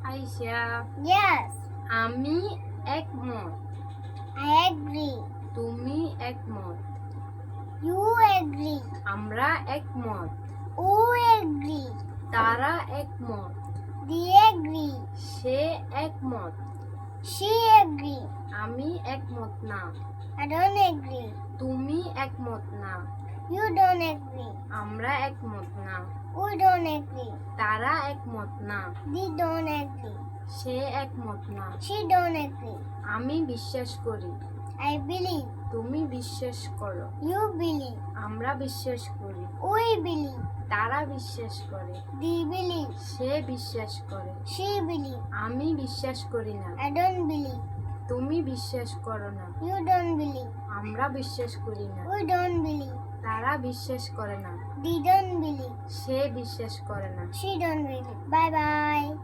আইসা, Yes, আমি একমত। I agree. তুমি একমত। You agree. আমরা একমত। Who agree? তারা একমত। They agree. সে একমত। She agree. আমি একমত না। I don't agree. তুমি একমত না। You don't agree. আমরা একমত না। We don't agree. তারা একমত না। They don't agree. সে একমত না। She don't agree. আমি বিশ্বাস করি। I believe. তুমি বিশ্বাস করো। You believe. আমরা বিশ্বাস করি। We believe. তারা বিশ্বাস করে। They believe. সে বিশ্বাস করে। She believe. আমি বিশ্বাস করি না। I don't believe. তুমি বিশ্বাস করো না। You don't believe. আমরা বিশ্বাস করি না। We don't believe. তারা বিশ্বাস করে না। They don't believe. সে বিশ্বাস করে না। She don't believe. Bye bye.